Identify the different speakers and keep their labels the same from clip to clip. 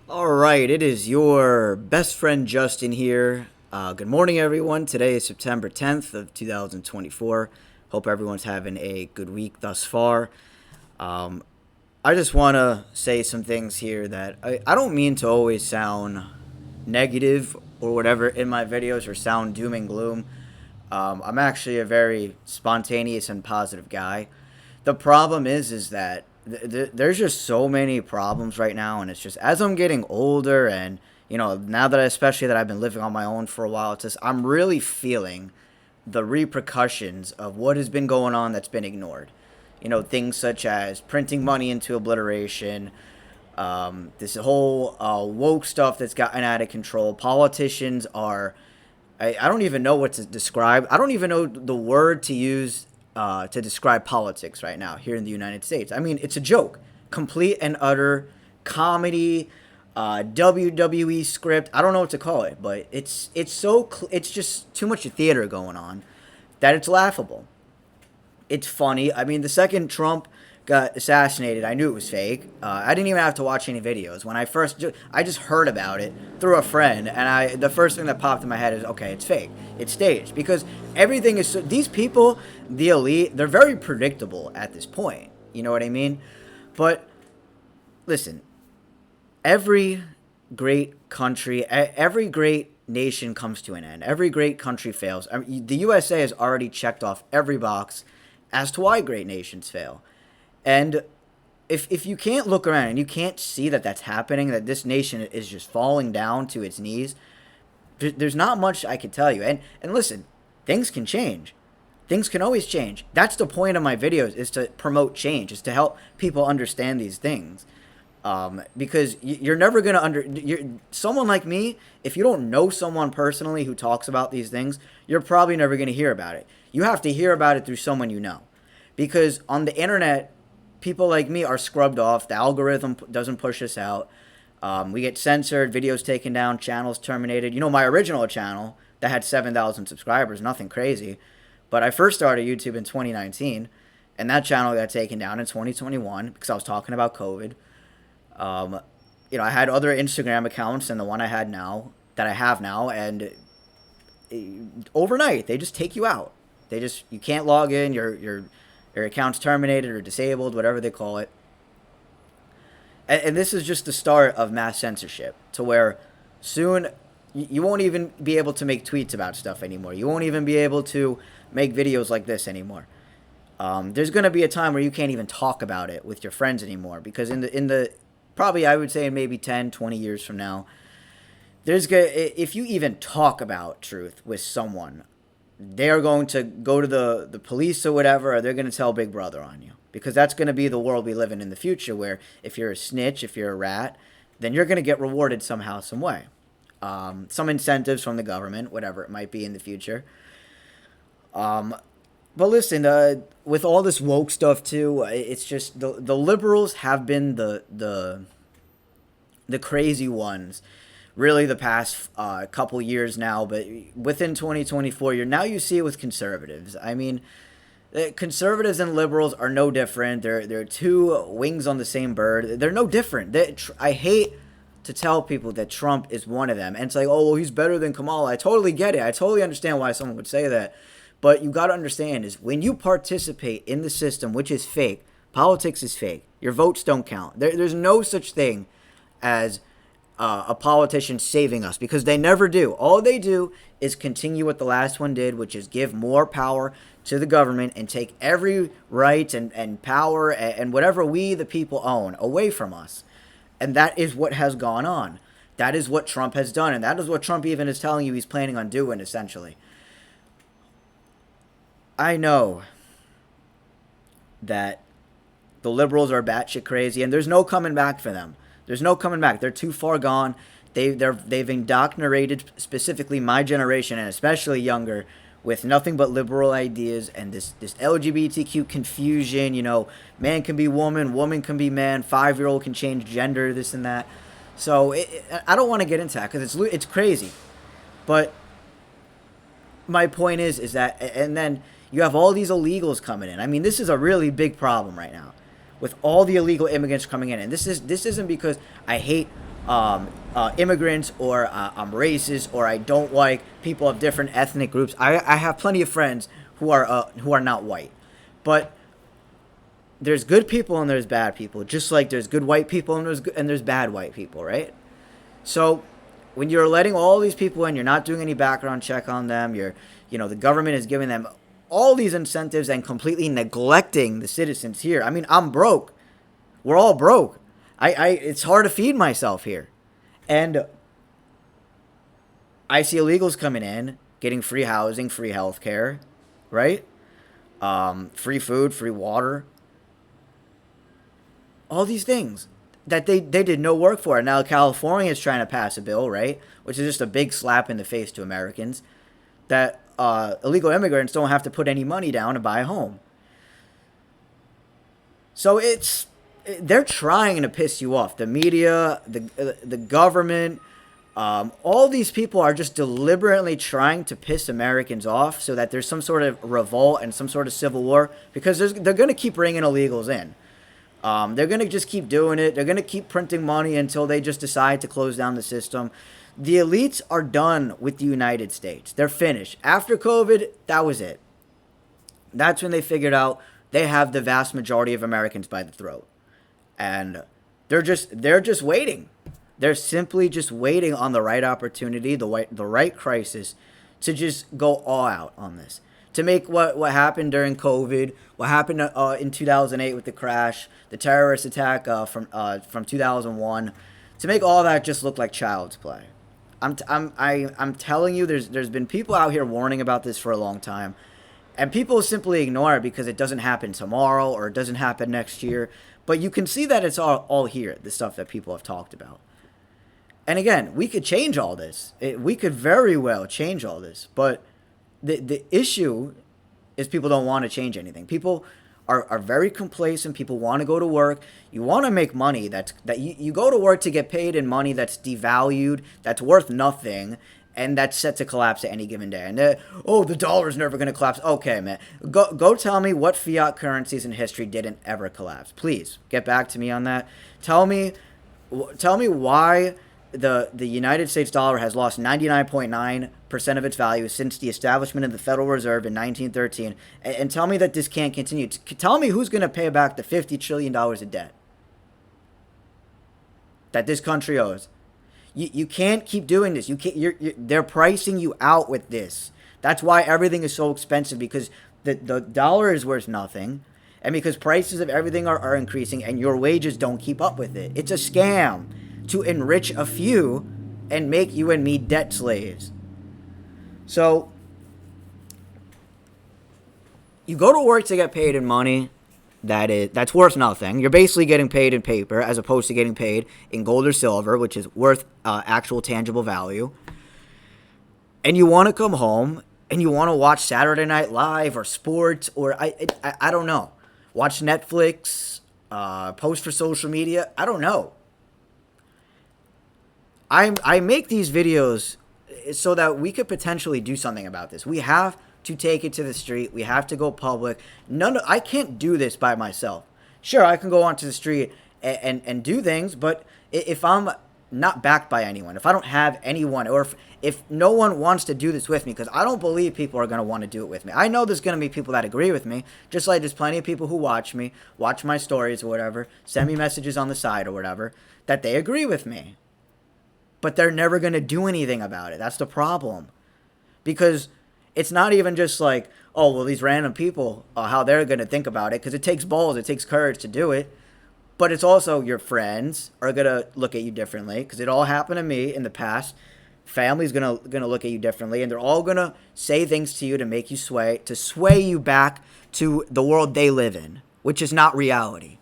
Speaker 1: All right, it is your best friend Justin here. Good morning, everyone. Today is September 10th of 2024. Hope everyone's having a good week thus far. Um, I just want to say some things here that I don't mean to always sound negative or whatever in my videos or sound doom and gloom. I'm actually a very spontaneous and positive guy. The problem is that there's just so many problems right now, and it's just as I'm getting older, and now that especially that I've been living on my own for a while, it's just I'm really feeling the repercussions of what has been going on that's been ignored. Things such as printing money into obliteration, this whole woke stuff that's gotten out of control. Politicians are I don't even know what to describe. I don't even know the word to use to describe politics right now here in the United States. I mean, it's a joke, complete and utter comedy, WWE script. I don't know what to call it, but it's just too much theater going on that it's laughable. It's funny. I mean, the second Trump got assassinated, I knew it was fake. I didn't even have to watch any videos. When I just heard about it through a friend, and the first thing that popped in my head is, okay, it's fake, it's staged, because everything is these people, the elite, they're very predictable at this point. You know what I mean? But listen, every great country, every great nation comes to an end. Every great country fails. I mean, the USA has already checked off every box as to why great nations fail. And if you can't look around and you can't see that that's happening, that this nation is just falling down to its knees, there's not much I could tell you. And listen, things can change. Things can always change. That's the point of my videos, is to promote change, is to help people understand these things. Because you're never gonna someone like me. If you don't know someone personally who talks about these things, you're probably never gonna hear about it. You have to hear about it through someone you know, because on the internet, people like me are scrubbed off. The algorithm doesn't push us out. We get censored, videos taken down, channels terminated. My original channel that had 7,000 subscribers, nothing crazy, but I first started YouTube in 2019, and that channel got taken down in 2021 because I was talking about COVID. Um, I had other Instagram accounts than the one I had now, that I have now, and overnight they just take you out. You can't log in. Your account's terminated or disabled, whatever they call it. And this is just the start of mass censorship, to where soon you won't even be able to make tweets about stuff anymore. You won't even be able to make videos like this anymore. There's going to be a time where you can't even talk about it with your friends anymore, because in the probably, I would say, in maybe 10, 20 years from now, if you even talk about truth with someone, they're going to go to the police or whatever, or they're going to tell Big Brother on you, because that's going to be the world we live in the future, where if you're a snitch, if you're a rat, then you're going to get rewarded somehow, some way. Some incentives from the government, whatever it might be in the future. But listen, with all this woke stuff too, it's just the liberals have been the crazy ones, really, the past couple years now. But within 2024, you see it with conservatives. I mean, conservatives and liberals are no different. They're two wings on the same bird. They're no different. I hate to tell people that Trump is one of them, and it's like, oh well, he's better than Kamala. I totally get it. I totally understand why someone would say that. But you got to understand is, when you participate in the system, which is fake, politics is fake. Your votes don't count. There's no such thing as a politician saving us, because they never do. All they do is continue what the last one did, which is give more power to the government and take every right and power and whatever we, the people, own away from us. And that is what has gone on. That is what Trump has done. And that is what Trump even is telling you he's planning on doing, essentially. I know that the liberals are batshit crazy, and there's no coming back for them. There's no coming back. They're too far gone. They've indoctrinated specifically my generation, and especially younger, with nothing but liberal ideas and this LGBTQ confusion. Man can be woman, woman can be man, 5-year-old can change gender, this and that. So I don't want to get into that, because it's crazy. But my point is that, and then you have all these illegals coming in. I mean, this is a really big problem right now, with all the illegal immigrants coming in. And this isn't because I hate immigrants, or I'm racist, or I don't like people of different ethnic groups. I have plenty of friends who are not white, but there's good people and there's bad people. Just like there's good white people and there's bad white people, right? So when you're letting all these people in, you're not doing any background check on them. The government is giving them all these incentives and completely neglecting the citizens here. I mean, I'm broke. We're all broke. It's hard to feed myself here. And I see illegals coming in, getting free housing, free healthcare, right? Free food, free water, all these things that they did no work for. Now California is trying to pass a bill, right? Which is just a big slap in the face to Americans, that illegal immigrants don't have to put any money down to buy a home. So they're trying to piss you off. The media, the government, all these people are just deliberately trying to piss Americans off so that there's some sort of revolt and some sort of civil war, because they're going to keep bringing illegals in. They're going to just keep doing it. They're going to keep printing money until they just decide to close down the system. The elites are done with the United States. They're finished. After COVID, that was it. That's when they figured out they have the vast majority of Americans by the throat. And they're just waiting. They're simply just waiting on the right opportunity, the right crisis, to just go all out on this. To make what happened during COVID, what happened in 2008 with the crash, the terrorist attack from 2001, to make all that just look like child's play. I'm telling you, there's been people out here warning about this for a long time, and people simply ignore it because it doesn't happen tomorrow or it doesn't happen next year. But you can see that it's all here, the stuff that people have talked about. And again, we could change all this. We could very well change all this. But the issue is people don't want to change anything. People are very complacent. People want to go to work. You want to make money. You go to work to get paid in money that's devalued, that's worth nothing, and that's set to collapse at any given day. And the dollar's never going to collapse. Okay, man. Go tell me what fiat currencies in history didn't ever collapse. Please, get back to me on that. Tell me why the United States dollar has lost 99.9% of its value since the establishment of the Federal Reserve in 1913. And tell me that this can't continue. Tell me who's going to pay back the $50 trillion of debt that this country owes. You can't keep doing this. They're pricing you out with this. That's why everything is so expensive, because the dollar is worth nothing, and because prices of everything are increasing, and your wages don't keep up with it. It's a scam to enrich a few and make you and me debt slaves. So you go to work to get paid in money that's worth nothing. You're basically getting paid in paper as opposed to getting paid in gold or silver, which is worth actual tangible value. And you want to come home and you want to watch Saturday Night Live or sports, or I don't know, watch Netflix, post for social media. I don't know. I make these videos so that we could potentially do something about this. We have to take it to the street. We have to go public. I can't do this by myself. Sure, I can go onto the street and do things, but if I'm not backed by anyone, if I don't have anyone, or if no one wants to do this with me, because I don't believe people are going to want to do it with me. I know there's going to be people that agree with me, just like there's plenty of people who watch me, watch my stories or whatever, send me messages on the side or whatever, that they agree with me. But they're never going to do anything about it. That's the problem. Because it's not even just like, oh, well, these random people, how they're going to think about it, because it takes balls, it takes courage to do it. But it's also your friends are going to look at you differently, because it all happened to me in the past. Family's going to look at you differently, and they're all going to say things to you to make you sway you back to the world they live in, which is not reality.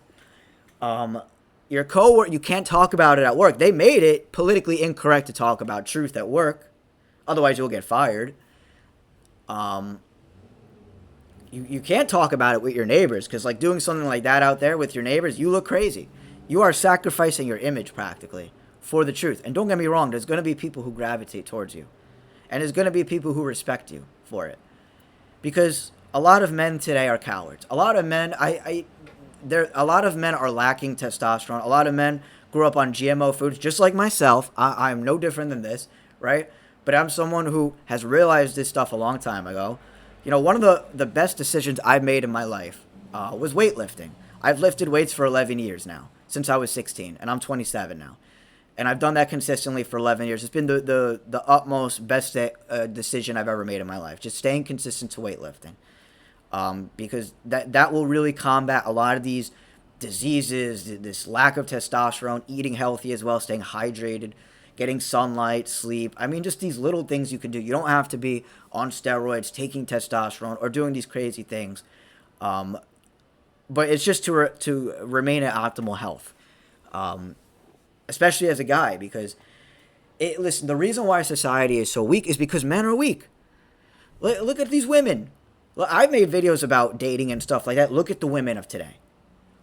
Speaker 1: Your coworker, you can't talk about it at work. They made it politically incorrect to talk about truth at work. Otherwise, you'll get fired. You can't talk about it with your neighbors, because like doing something like that out there with your neighbors, you look crazy. You are sacrificing your image practically for the truth. And don't get me wrong, there's going to be people who gravitate towards you. And there's going to be people who respect you for it. Because a lot of men today are cowards. A lot of men, a lot of men are lacking testosterone. A lot of men grew up on GMO foods, just like myself. I'm no different than this, right? But I'm someone who has realized this stuff a long time ago. One of the best decisions I've made in my life was weightlifting. I've lifted weights for 11 years now, since I was 16, and I'm 27 now. And I've done that consistently for 11 years. It's been the utmost best decision I've ever made in my life, just staying consistent to weightlifting. Because that will really combat a lot of these diseases, this lack of testosterone, eating healthy as well, staying hydrated, getting sunlight, sleep. I mean, just these little things you can do. You don't have to be on steroids, taking testosterone, or doing these crazy things. But it's just to remain at optimal health, especially as a guy. Because, listen, the reason why society is so weak is because men are weak. Look at these women. I've made videos about dating and stuff like that. Look at the women of today.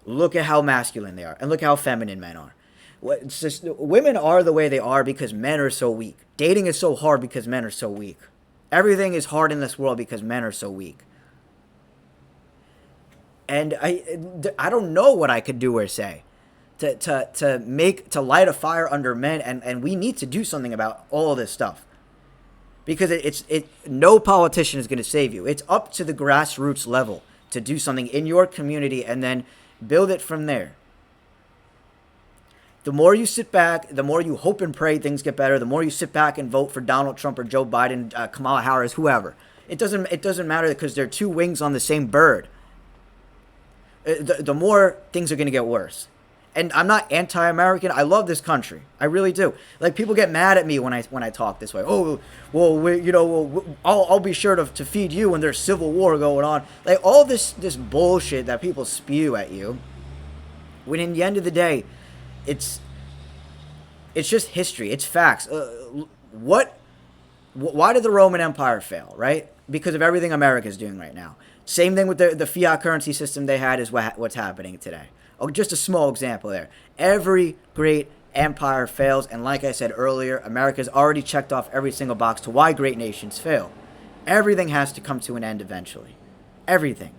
Speaker 1: Look at how masculine they are, and look how feminine men are. It's just, women are the way they are because men are so weak. Dating is so hard because men are so weak. Everything is hard in this world because men are so weak. And I don't know what I could do or say to light a fire under men, and we need to do something about all this stuff. Because no politician is going to save you. It's up to the grassroots level to do something in your community and then build it from there. The more you sit back, the more you hope and pray things get better, the more you sit back and vote for Donald Trump or Joe Biden, Kamala Harris, whoever. It doesn't matter because they're two wings on the same bird. The more things are going to get worse. And I'm not anti-American. I love this country. I really do. Like, people get mad at me when I talk this way. Oh, well, I'll be sure to feed you when there's civil war going on. Like, all this bullshit that people spew at you. When in the end of the day, it's just history. It's facts. Why did the Roman Empire fail, right? Because of everything America's doing right now. Same thing with the fiat currency system they had is what's happening today. Oh, just a small example there. Every great empire fails, and like I said earlier, America's already checked off every single box to why great nations fail. Everything has to come to an end eventually. Everything.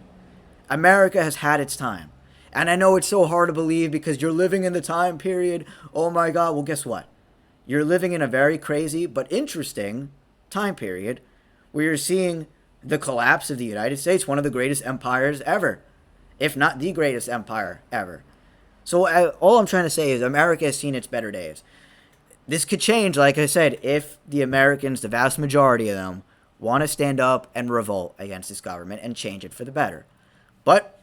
Speaker 1: America has had its time. And I know it's so hard to believe because you're living in the time period. Oh my God. Well, guess what? You're living in a very crazy but interesting time period where you're seeing the collapse of the United States, one of the greatest empires ever, if not the greatest empire ever. So all I'm trying to say is America has seen its better days. This could change, like I said, if the Americans, the vast majority of them, want to stand up and revolt against this government and change it for the better. But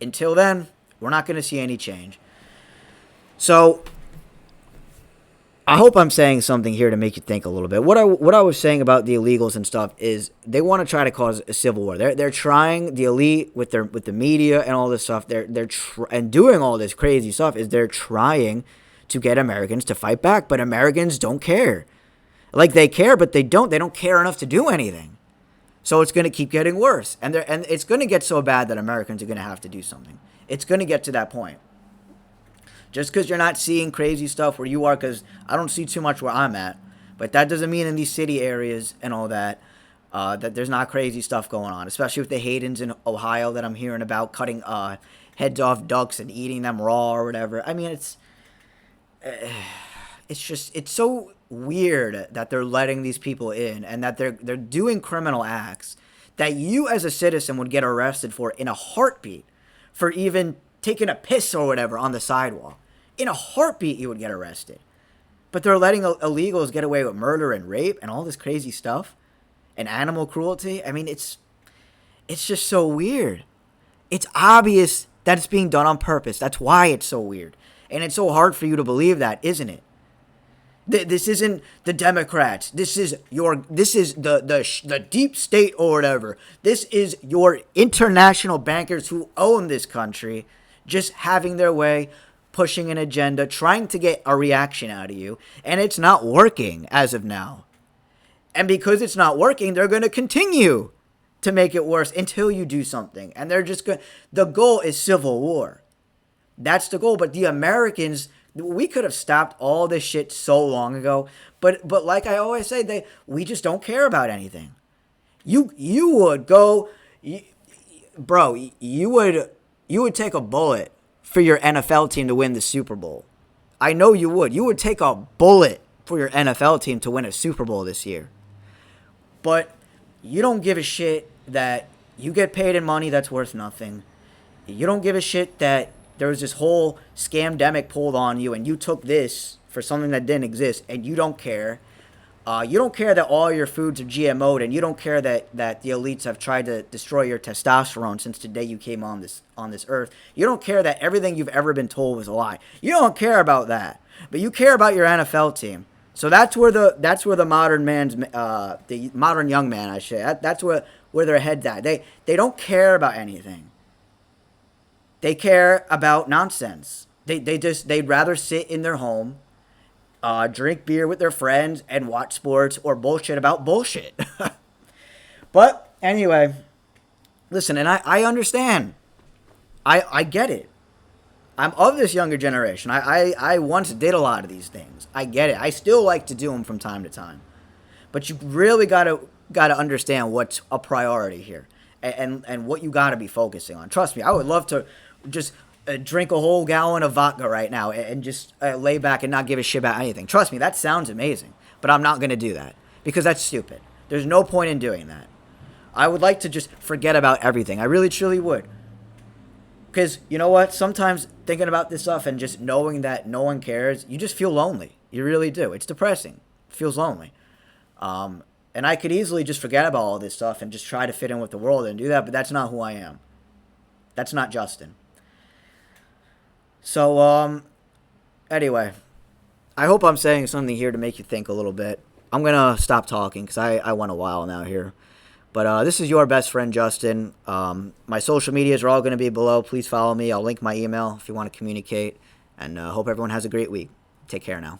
Speaker 1: until then, we're not going to see any change. So I hope I'm saying something here to make you think a little bit. What I was saying about the illegals and stuff is they want to try to cause a civil war. They're trying, the elite with the media and all this stuff. And doing all this crazy stuff is they're trying to get Americans to fight back, but Americans don't care. Like, they care, but they don't. They don't care enough to do anything. So it's going to keep getting worse, and it's going to get so bad that Americans are going to have to do something. It's going to get to that point. Just because you're not seeing crazy stuff where you are, because I don't see too much where I'm at, but that doesn't mean in these city areas and all that, that there's not crazy stuff going on, especially with the Haydens in Ohio that I'm hearing about, cutting heads off ducks and eating them raw or whatever. I mean, it's so weird that they're letting these people in and that they're doing criminal acts that you as a citizen would get arrested for in a heartbeat, for even taking a piss or whatever on the sidewalk. In a heartbeat, you would get arrested. But they're letting illegals get away with murder and rape and all this crazy stuff and animal cruelty. I mean, it's just so weird. It's obvious that it's being done on purpose. That's why it's so weird. And it's so hard for you to believe that, isn't it? This isn't the Democrats. This is the deep state or whatever. This is your international bankers who own this country, just having their way, pushing an agenda, trying to get a reaction out of you, and it's not working as of now. And because it's not working, they're going to continue to make it worse until you do something. And they're just going. The goal is civil war. That's the goal. But the Americans, we could have stopped all this shit so long ago. But like I always say, we just don't care about anything. You would go, bro. You would take a bullet for your NFL team to win the Super Bowl. I know you would. You would take a bullet for your NFL team to win a Super Bowl this year. But you don't give a shit that you get paid in money that's worth nothing. You don't give a shit that there was this whole scamdemic pulled on you and you took this for something that didn't exist and you don't care. You don't care that all your foods are GMO'd, and you don't care that the elites have tried to destroy your testosterone since the day you came on this earth. You don't care that everything you've ever been told was a lie. You don't care about that, but you care about your NFL team. So that's where the modern young man, I say, that's where their head's at. They don't care about anything. They care about nonsense. They'd rather sit in their home, drink beer with their friends, and watch sports or bullshit about bullshit. But anyway, listen, and I understand. I get it. I'm of this younger generation. I once did a lot of these things. I get it. I still like to do them from time to time. But you really gotta understand what's a priority here, and what you gotta be focusing on. Trust me, I would love to just drink a whole gallon of vodka right now and just lay back and not give a shit about anything. Trust me, that sounds amazing, but I'm not going to do that because that's stupid. There's no point in doing that. I would like to just forget about everything. I really, truly would. Because you know what? Sometimes thinking about this stuff and just knowing that no one cares, you just feel lonely. You really do. It's depressing. It feels lonely. And I could easily just forget about all this stuff and just try to fit in with the world and do that, but that's not who I am. That's not Justin. So, anyway, I hope I'm saying something here to make you think a little bit. I'm going to stop talking because I went a while now here. But this is your best friend, Justin. My social medias are all going to be below. Please follow me. I'll link my email if you want to communicate. And hope everyone has a great week. Take care now.